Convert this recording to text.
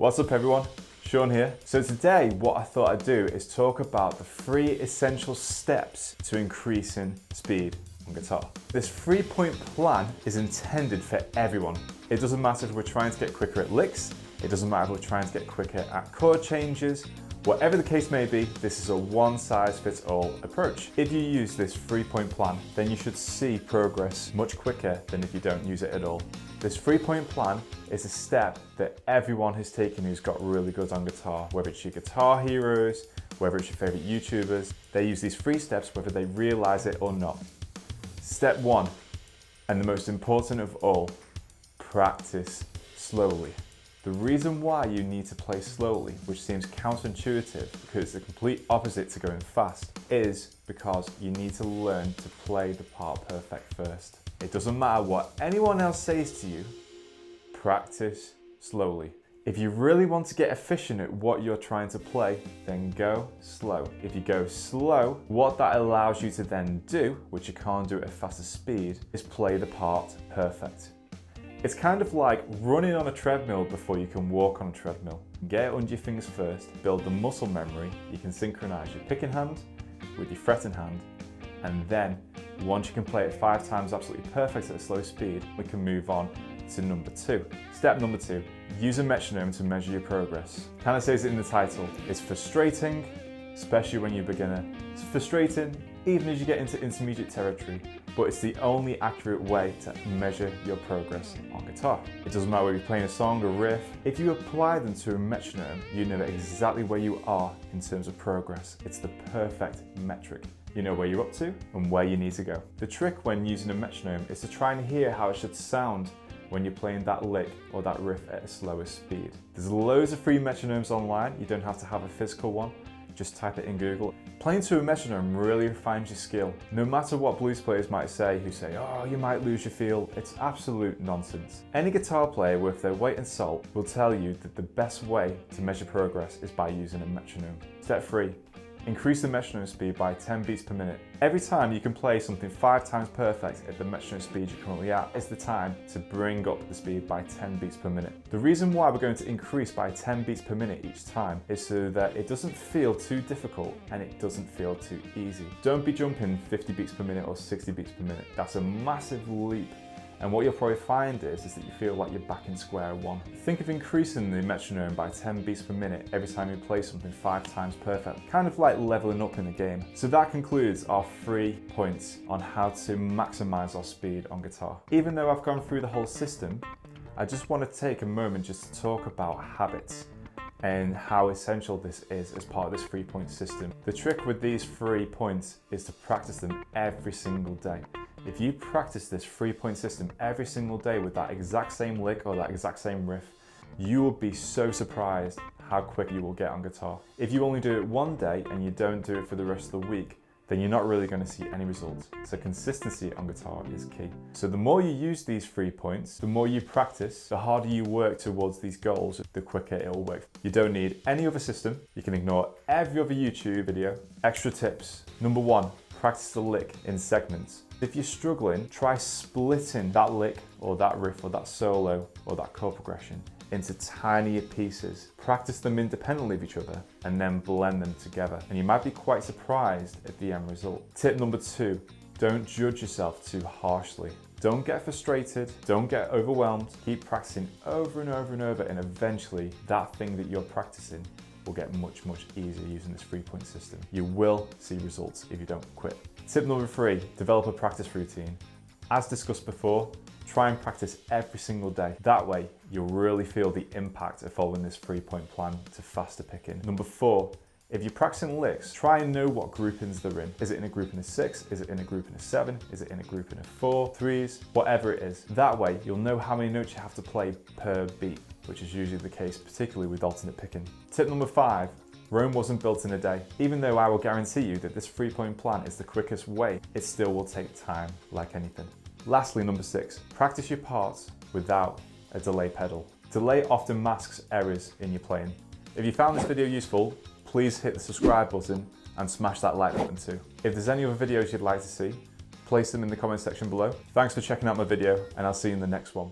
What's up everyone? Sean here. So today what I thought I'd do is talk about the 3 essential steps to increasing speed on guitar. This 3-point plan is intended for everyone. It doesn't matter if we're trying to get quicker at licks, it doesn't matter if we're trying to get quicker at chord changes, whatever the case may be, this is a one-size-fits-all approach. If you use this 3-point plan, then you should see progress much quicker than if you don't use it at all. This 3-point plan is a step that everyone has taken who's got really good on guitar, whether it's your guitar heroes, whether it's your favorite YouTubers. They use these 3 steps whether they realize it or not. Step 1, and the most important of all, practice slowly. The reason why you need to play slowly, which seems counterintuitive because it's the complete opposite to going fast, is because you need to learn to play the part perfect first. It doesn't matter what anyone else says to you, practice slowly. If you really want to get efficient at what you're trying to play, then go slow. If you go slow, what that allows you to then do, which you can't do at a faster speed, is play the part perfect. It's kind of like running on a treadmill before you can walk on a treadmill. Get it under your fingers first, build the muscle memory, you can synchronize your picking hand with your fretting hand, and then once you can play it 5 times absolutely perfect at a slow speed, we can move on to number 2. Step number 2, use a metronome to measure your progress. Kind of says it in the title, it's frustrating, especially when you're a beginner. It's frustrating even as you get into intermediate territory, but it's the only accurate way to measure your progress on guitar. It doesn't matter whether you're playing a song or riff. If you apply them to a metronome, you know exactly where you are in terms of progress. It's the perfect metric. You know where you're up to and where you need to go. The trick when using a metronome is to try and hear how it should sound when you're playing that lick or that riff at a slower speed. There's loads of free metronomes online. You don't have to have a physical one. Just type it in Google. Playing to a metronome really refines your skill. No matter what blues players might say, who say, oh, you might lose your feel, it's absolute nonsense. Any guitar player worth their weight in salt will tell you that the best way to measure progress is by using a metronome. Step 3. Increase the metronome speed by 10 beats per minute. Every time you can play something 5 times perfect at the metronome speed you're currently at, is the time to bring up the speed by 10 beats per minute. The reason why we're going to increase by 10 beats per minute each time is so that it doesn't feel too difficult and it doesn't feel too easy. Don't be jumping 50 beats per minute or 60 beats per minute. That's a massive leap. And what you'll probably find is that you feel like you're back in square one. Think of increasing the metronome by 10 beats per minute every time you play something 5 times perfect, kind of like leveling up in the game. So that concludes our 3 points on how to maximize our speed on guitar. Even though I've gone through the whole system, I just want to take a moment just to talk about habits and how essential this is as part of this 3-point system. The trick with these 3 points is to practice them every single day. If you practice this 3-point system every single day with that exact same lick or that exact same riff, you will be so surprised how quick you will get on guitar. If you only do it one day and you don't do it for the rest of the week, then you're not really going to see any results. So consistency on guitar is key. So the more you use these 3 points, the more you practice, the harder you work towards these goals, the quicker it will work. You don't need any other system. You can ignore every other YouTube video. Extra tips. Number 1, practice the lick in segments. If you're struggling, try splitting that lick or that riff or that solo or that chord progression into tinier pieces. Practice them independently of each other and then blend them together. And you might be quite surprised at the end result. Tip number 2, don't judge yourself too harshly. Don't get frustrated, don't get overwhelmed. Keep practicing over and over and over, and eventually that thing that you're practicing will get much, much easier using this 3-point system. You will see results if you don't quit. Tip number 3, develop a practice routine. As discussed before, try and practice every single day. That way, you'll really feel the impact of following this 3-point plan to faster picking. Number 4, if you're practicing licks, try and know what groupings they're in. Is it in a grouping of 6? Is it in a grouping of 7? Is it in a grouping of 4, 3s? Whatever it is. That way, you'll know how many notes you have to play per beat, which is usually the case, particularly with alternate picking. Tip number 5, Rome wasn't built in a day. Even though I will guarantee you that this 3-point plan is the quickest way, it still will take time, like anything. Lastly, number 6, practice your parts without a delay pedal. Delay often masks errors in your playing. If you found this video useful, please hit the subscribe button and smash that like button too. If there's any other videos you'd like to see, place them in the comment section below. Thanks for checking out my video, and I'll see you in the next one.